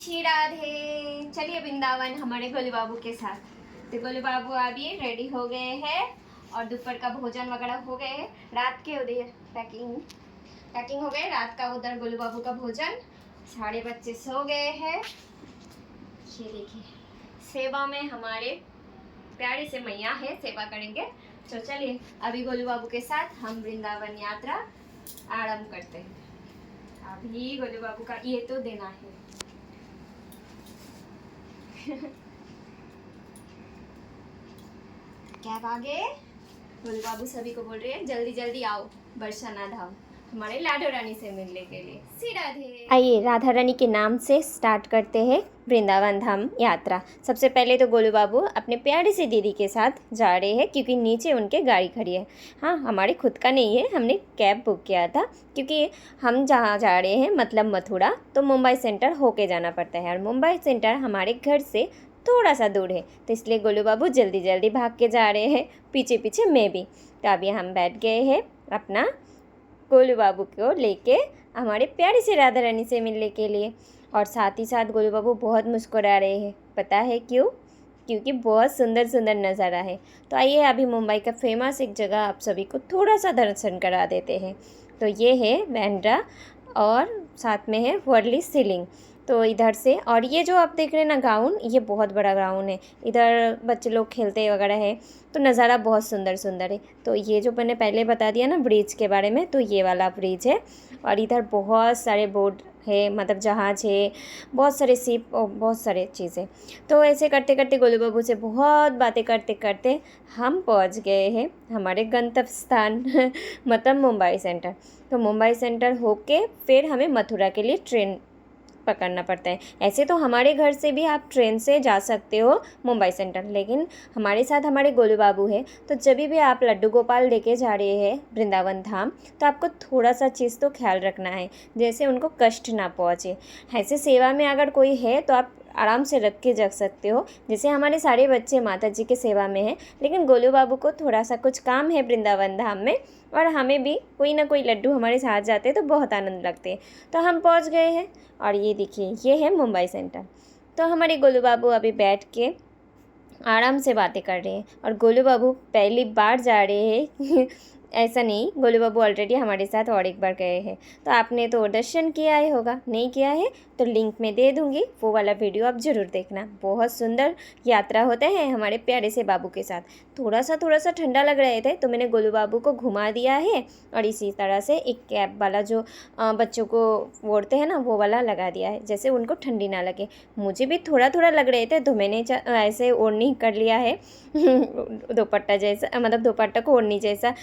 श्री राधे। चलिए वृंदावन हमारे गोलू बाबू के साथ। तो गोलू बाबू अभी रेडी हो गए हैं और दोपहर का भोजन वगैरह हो गए हैं। रात के उधर पैकिंग हो गए, रात का उधर गोलू बाबू का भोजन। सारे बच्चे सो गए हैं। ये देखिए सेवा में हमारे प्यारी से मैया है, सेवा करेंगे। तो चलिए अभी गोलू बाबू के साथ हम वृंदावन यात्रा आरंभ करते हैं। अभी गोलू बाबू का ये तो देना है। कैब आगे गोलू बाबू सभी को बोल रहे हैं जल्दी जल्दी आओ बरसाना धाम हमारे लाडो रानी से मिलने के लिए। श्री राधे। आइए राधा रानी के नाम से स्टार्ट करते हैं वृंदावन धाम यात्रा। सबसे पहले तो गोलू बाबू अपने प्यारी सी दीदी के साथ जा रहे हैं क्योंकि नीचे उनके गाड़ी खड़ी है। हाँ, हमारे खुद का नहीं है, हमने कैब बुक किया था क्योंकि हम जहाँ जा रहे हैं मतलब मथुरा, तो मुंबई सेंटर होके जाना पड़ता है और मुंबई सेंटर हमारे घर से थोड़ा सा दूर है, तो इसलिए गोलू बाबू जल्दी जल्दी भाग के जा रहे हैं, पीछे पीछे मैं भी। तो अभी हम बैठ गए हैं अपना गोलू बाबू को लेके हमारे प्यारी से राधा रानी से मिलने के लिए। और साथ ही साथ गोलू बाबू बहुत मुस्कुरा रहे हैं। पता है क्यों? क्योंकि बहुत सुंदर सुंदर नज़ारा है। तो आइए अभी मुंबई का फेमस एक जगह आप सभी को थोड़ा सा दर्शन करा देते हैं। तो ये है बैंड्रा और साथ में है वर्ली सीलिंग। तो इधर से, और ये जो आप देख रहे हैं ना ग्राउंड, ये बहुत बड़ा ग्राउंड है। इधर बच्चे लोग खेलते वगैरह है, तो नज़ारा बहुत सुंदर सुंदर है। तो ये जो मैंने पहले बता दिया ना ब्रिज के बारे में, तो ये वाला ब्रिज है। और इधर बहुत सारे बोट है, मतलब जहाज है, बहुत सारे शिप और बहुत सारे चीज़ें। तो ऐसे करते करते गोलू बाबू से बहुत बातें करते करते हम पहुंच गए हैं हमारे गंतव्य स्थान मतलब मुंबई सेंटर। तो मुंबई सेंटर होके फिर हमें मथुरा के लिए ट्रेन पकड़ना पड़ता है। ऐसे तो हमारे घर से भी आप ट्रेन से जा सकते हो मुंबई सेंटर, लेकिन हमारे साथ हमारे गोलू बाबू है, तो जब भी आप लड्डू गोपाल लेके जा रहे हैं वृंदावन धाम, तो आपको थोड़ा सा चीज़ तो ख्याल रखना है, जैसे उनको कष्ट ना पहुँचे। ऐसे सेवा में अगर कोई है तो आप आराम से रख के जा सकते हो। जैसे हमारे सारे बच्चे माता जी के सेवा में हैं, लेकिन गोलू बाबू को थोड़ा सा कुछ काम है वृंदावन धाम में, और हमें भी कोई ना कोई लड्डू हमारे साथ जाते हैं तो बहुत आनंद लगते हैं। तो हम पहुंच गए हैं और ये देखिए ये है मुंबई सेंटर। तो हमारे गोलू बाबू अभी बैठ के आराम से बातें कर रहे हैं। और गोलू बाबू पहली बार जा रहे हैं ऐसा नहीं, गोलू बाबू ऑलरेडी हमारे साथ और एक बार गए हैं। तो आपने तो दर्शन किया ही होगा, नहीं किया है तो लिंक में दे दूँगी, वो वाला वीडियो आप ज़रूर देखना। बहुत सुंदर यात्रा होता है हमारे प्यारे से बाबू के साथ। थोड़ा सा ठंडा लग रहे थे तो मैंने गोलू बाबू को घुमा दिया है, और इसी तरह से एक कैप वाला जो बच्चों को ओढ़ते हैं ना वो वाला लगा दिया है, जैसे उनको ठंडी ना लगे। मुझे भी थोड़ा लग रहे थे तो मैंने ऐसे ओढ़नी कर लिया है दोपट्टा जैसा, मतलब दोपट्टा को ओढ़नी जैसा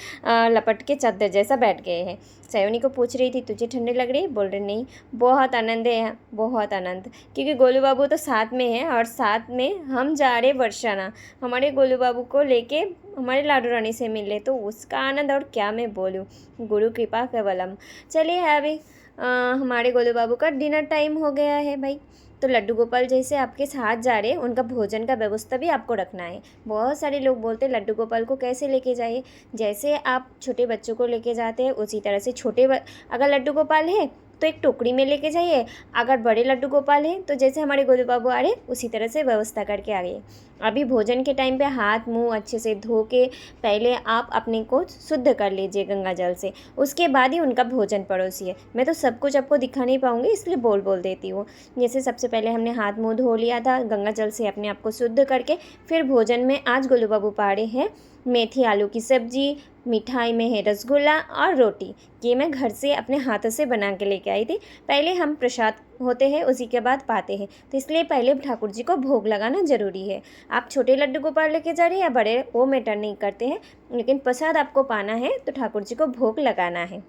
लपट के चादर जैसा बैठ गए हैं। सयोनी को पूछ रही थी तुझे ठंडी लग रही है? बोल रहे नहीं, बहुत आनंद है, बहुत आनंद, क्योंकि गोलू बाबू तो साथ में है और साथ में हम जा रहे बरसाना हमारे गोलू बाबू को लेके हमारे लाडू रानी से मिले, तो उसका आनंद और क्या मैं बोलूँ, गुरु कृपा केवलम। चलिए अभी हमारे गोलू बाबू का डिनर टाइम हो गया है भाई। तो लड्डू गोपाल जैसे आपके साथ जा रहे हैं, उनका भोजन का व्यवस्था भी आपको रखना है। बहुत सारे लोग बोलते हैं लड्डू गोपाल को कैसे लेके जाइए, जैसे आप छोटे बच्चों को लेके जाते हैं उसी तरह से अगर लड्डू गोपाल है तो एक टोकरी में लेके जाइए, अगर बड़े लड्डू गोपाल हैं तो जैसे हमारे गोलू बाबू आ रहे उसी तरह से व्यवस्था करके आ गए। अभी भोजन के टाइम पे हाथ मुंह अच्छे से धो के पहले आप अपने को शुद्ध कर लीजिए गंगा जल से, उसके बाद ही उनका भोजन परोसिए। मैं तो सब कुछ आपको दिखा नहीं पाऊँगी इसलिए बोल देती हूँ। जैसे सबसे पहले हमने हाथ मुँह धो लिया था गंगा जल से अपने आप को शुद्ध करके, फिर भोजन में आज गोलू बाबू पा रहे हैं मेथी आलू की सब्जी, मिठाई में है रसगुल्ला और रोटी। ये मैं घर से अपने हाथों से बना के लेके आई थी। पहले हम प्रसाद होते हैं उसी के बाद पाते हैं, तो इसलिए पहले ठाकुर जी को भोग लगाना ज़रूरी है। आप छोटे लड्डू गोपाल लेके जा रहे हैं या बड़े, वो मैटर नहीं करते हैं, लेकिन प्रसाद आपको पाना है तो ठाकुर जी को भोग लगाना है।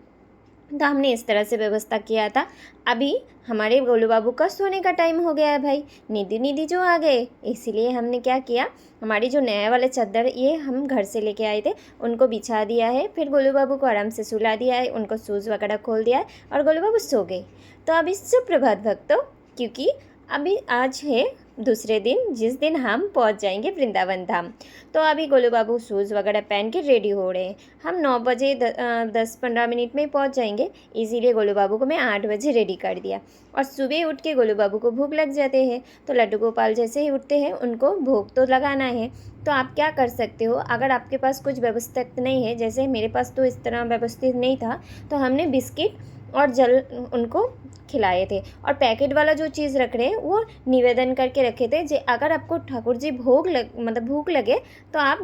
तो हमने इस तरह से व्यवस्था किया था। अभी हमारे गोलू बाबू का सोने का टाइम हो गया है भाई, नीदी जो आ गए, इसीलिए हमने क्या किया, हमारी जो नया वाले चादर ये हम घर से लेके आए थे उनको बिछा दिया है, फिर गोलू बाबू को आराम से सुला दिया है, उनको शूज़ वगैरह खोल दिया है और गोलू बाबू सो गए। तो अभी सुप्रभात भक्तों, क्योंकि अभी आज है दूसरे दिन, जिस दिन हम पहुंच जाएंगे वृंदावन धाम। तो अभी गोलू बाबू शूज़ वगैरह पहन के रेडी हो रहे हैं। हम 9 बजे 10-15 मिनट में पहुंच जाएंगे, इसीलिए गोलू बाबू को मैं 8 बजे रेडी कर दिया। और सुबह उठ के गोलू बाबू को भूख लग जाते हैं, तो लड्डू गोपाल जैसे ही उठते हैं उनको भूख तो लगाना है। तो आप क्या कर सकते हो, अगर आपके पास कुछ व्यवस्थित नहीं है, जैसे मेरे पास तो इस तरह व्यवस्थित नहीं था, तो हमने बिस्किट और जल उनको खिलाए थे। और पैकेट वाला जो चीज़ रख रहे हैं वो निवेदन करके रखे थे, जे अगर आपको ठाकुर जी भूख लगे तो आप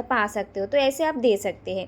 पा सकते हो, तो ऐसे आप दे सकते हैं।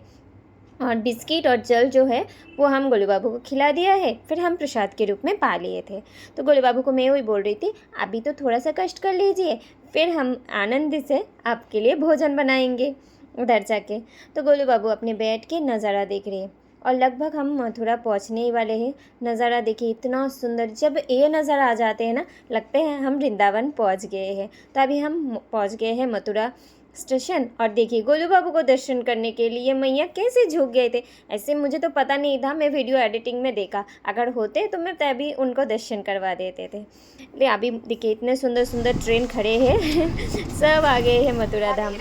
और बिस्किट और जल जो है वो हम गोलू बाबू को खिला दिया है, फिर हम प्रसाद के रूप में पा लिए थे। तो गोलू बाबू को मैं वही बोल रही थी, अभी तो थोड़ा सा कष्ट कर लीजिए, फिर हम आनंद से आपके लिए भोजन बनाएंगे उधर जाके। तो गोलू बाबू अपने बैठ के नज़ारा देख रहे हैं और लगभग हम मथुरा पहुंचने ही वाले हैं। नज़ारा देखिए इतना सुंदर, जब ये नज़ारा आ जाते हैं ना, लगते हैं हम वृंदावन पहुंच गए हैं। तो अभी हम पहुंच गए हैं मथुरा स्टेशन। और देखिए गोलू बाबू को दर्शन करने के लिए मैया कैसे झुक गए थे। ऐसे मुझे तो पता नहीं था, मैं वीडियो एडिटिंग में देखा, अगर होते तो मैं तभी उनको दर्शन करवा देते थे। ले अभी देखिए इतने सुंदर सुंदर ट्रेन खड़े हैं सब आ गए हैं मथुरा धाम।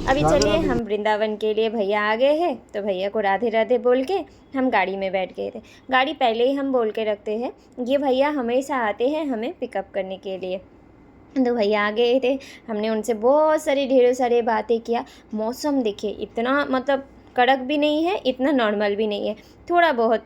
अभी चलिए हम वृंदावन के लिए, भैया आ गए हैं, तो भैया को राधे राधे बोल के हम गाड़ी में बैठ गए थे। गाड़ी पहले ही हम बोल के रखते हैं, ये भैया हमेशा आते हैं हमें पिकअप करने के लिए। तो भैया आ गए थे, हमने उनसे बहुत सारी ढेरों सारी बातें किया। मौसम देखिए इतना कड़क भी नहीं है, इतना नॉर्मल भी नहीं है, थोड़ा बहुत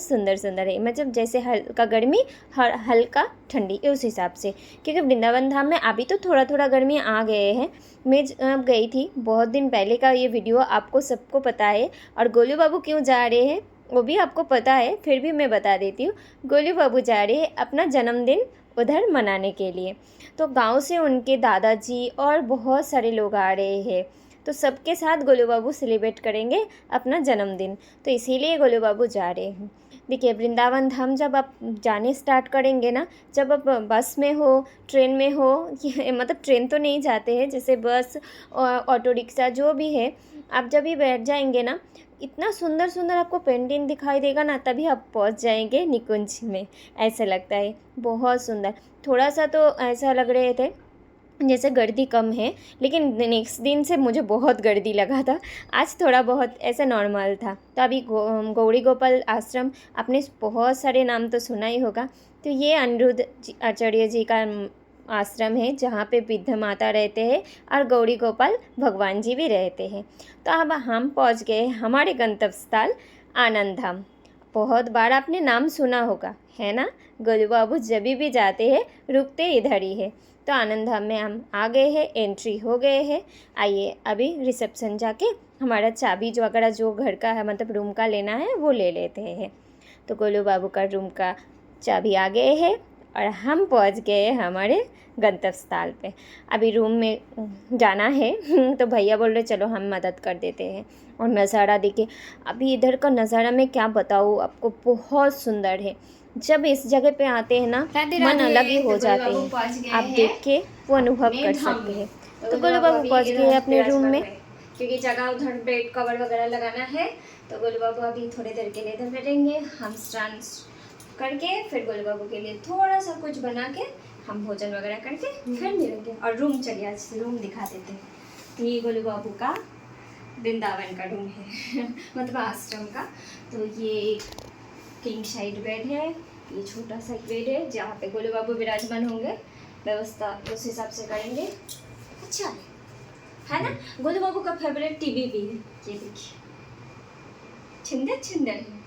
सुंदर सुंदर है, मतलब जैसे हल्का गर्मी हल्का ठंडी, उस हिसाब से। क्योंकि वृंदावन धाम में अभी तो थोड़ा थोड़ा गर्मी आ गए हैं। मैं गई थी बहुत दिन पहले का, ये वीडियो आपको सबको पता है। और गोलू बाबू क्यों जा रहे हैं वो भी आपको पता है, फिर भी मैं बता देती हूँ। गोलू बाबू जा रहे हैं अपना जन्मदिन उधर मनाने के लिए। तो गांव से उनके दादाजी और बहुत सारे लोग आ रहे हैं, तो सबके साथ गोलू बाबू सेलिब्रेट करेंगे अपना जन्मदिन, तो इसीलिए गोलू बाबू जा रहे हैं। देखिए वृंदावन धाम जब आप जाने स्टार्ट करेंगे ना, जब आप बस में हो, ट्रेन में हो, मतलब ट्रेन तो नहीं जाते हैं, जैसे बस और ऑटो रिक्शा जो भी है, आप जब भी बैठ जाएंगे ना, इतना सुंदर सुंदर आपको पेंटिंग दिखाई देगा ना, तभी आप पहुंच जाएंगे निकुंज में। ऐसा लगता है बहुत सुंदर। थोड़ा सा तो ऐसा लग रहे थे जैसे गर्दी कम है, लेकिन नेक्स्ट दिन से मुझे बहुत गर्दी लगा था। आज थोड़ा बहुत ऐसा नॉर्मल था। तो अभी गौड़ी गोपाल आश्रम, आपने बहुत सारे नाम तो सुना ही होगा। तो ये अनिरुद्ध आचार्य जी का आश्रम है, जहाँ पे वृद्ध माता रहते हैं और गौड़ी गोपाल भगवान जी भी रहते हैं। तो अब हम पहुँच गए हमारे गंतव्य स्थल आनंद धाम। बहुत बार आपने नाम सुना होगा, है ना। गोलू बाबू जब भी जाते हैं रुकते इधर ही है। तो आनंद धाम में हम आ गए हैं, एंट्री हो गए हैं। आइए अभी रिसेप्शन जाके हमारा चाबी जो वगैरह जो घर का है, मतलब रूम का लेना है, वो ले लेते हैं। तो गोलू बाबू का रूम का चाबी आ गए है और हम पहुंच गए हमारे गंतव्य स्थल पे। अभी रूम में जाना है तो भैया बोल रहे चलो हम मदद कर देते हैं। और नज़ारा देखिए, अभी इधर का नज़ारा मैं क्या बताऊँ आपको, बहुत सुंदर है। जब इस जगह पे आते हैं ना, मन अलग ही हो जाते हैं, आप देख के वो अनुभव कर सकते हैं। तो गोलू बाबू पहुँच गए अपने रूम में, क्योंकि जगह उधर बेड कवर वगैरह लगाना है। तो गोलू बाबू अभी थोड़ी देर के लिए इधर बैठेंगे, हम स्नान करके फिर गोलू बाबू के लिए थोड़ा सा कुछ बना के हम भोजन वगैरह करके फिर मिलेंगे। और रूम चलिए आज रूम दिखा देते हैं। तो ये गोलू बाबू का वृंदावन का रूम है मतलब आश्रम का। तो ये एक किंग साइड बेड है, ये छोटा सा बेड है जहाँ पे गोलू बाबू विराजमान होंगे। व्यवस्था उस हिसाब से करेंगे, अच्छा है ना। गोलू बाबू का फेवरेट टीवी भी है, ये देखिए सुंदर है।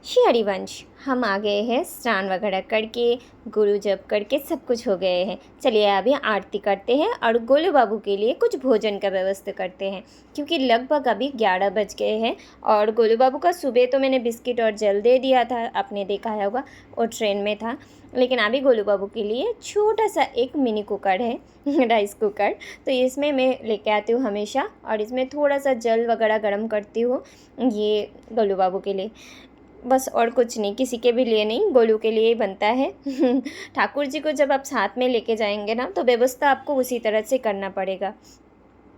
श्री हरिवंश, हम आ गए हैं स्नान वगैरह करके, गुरु जप करके सब कुछ हो गए हैं। चलिए अभी आरती करते हैं और गोलू बाबू के लिए कुछ भोजन का व्यवस्था करते हैं, क्योंकि लगभग अभी 11 बज गए हैं। और गोलू बाबू का सुबह तो मैंने बिस्किट और जल दे दिया था, आपने देखा होगा, और ट्रेन में था। लेकिन अभी गोलू बाबू के लिए छोटा सा एक मिनी कुकर है राइस कुकर, तो इसमें मैं लेके आती हूँ हमेशा, और इसमें थोड़ा सा जल वगैरह गर्म करती हूँ, ये गोलू बाबू के लिए बस, और कुछ नहीं, किसी के भी लिए नहीं, गोलू के लिए ही बनता है ठाकुर जी को जब आप साथ में लेके जाएंगे ना, तो व्यवस्था आपको उसी तरह से करना पड़ेगा।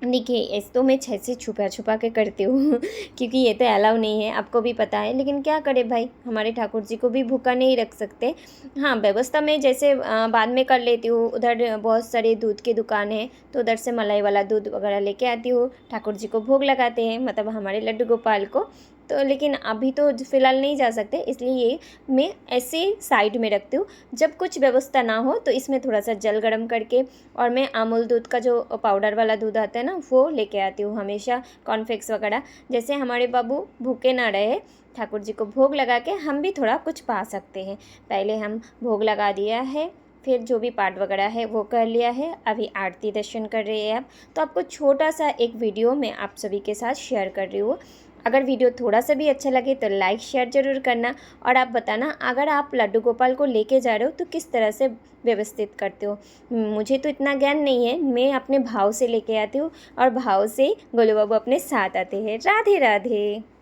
देखिए ऐसे तो मैं ऐसे छुपा छुपा के करती हूँ क्योंकि ये तो अलाउ नहीं है, आपको भी पता है, लेकिन क्या करें भाई, हमारे ठाकुर जी को भी भूखा नहीं रख सकते। हाँ, व्यवस्था मैं जैसे बाद में कर लेती हूँ, उधर बहुत सारे दूध की दुकान है तो उधर से मलाई वाला दूध वगैरह लेके आती हूँ, ठाकुर जी को भोग लगाते हैं, मतलब हमारे लड्डू गोपाल को। तो लेकिन अभी तो फ़िलहाल नहीं जा सकते, इसलिए ये मैं ऐसे साइड में रखती हूँ। जब कुछ व्यवस्था ना हो तो इसमें थोड़ा सा जल गरम करके, और मैं अमूल दूध का जो पाउडर वाला दूध आता है ना, वो लेके आती हूँ हमेशा, कॉर्नफ्लेक्स वगैरह, जैसे हमारे बाबू भूखे ना रहे, ठाकुर जी को भोग लगा के हम भी थोड़ा कुछ पा सकते हैं। पहले हम भोग लगा दिया है, फिर जो भी पाठ वगैरह है वो कर लिया है, अभी आरती दर्शन कर रहे हैं आप। तो आपको छोटा सा एक वीडियो मैं आप सभी के साथ शेयर कर रही हूँ। अगर वीडियो थोड़ा सा भी अच्छा लगे तो लाइक शेयर ज़रूर करना, और आप बताना अगर आप लड्डू गोपाल को लेके जा रहे हो तो किस तरह से व्यवस्थित करते हो। मुझे तो इतना ज्ञान नहीं है, मैं अपने भाव से लेके आती हूँ और भाव से गोलू बाबू अपने साथ आते हैं। राधे राधे।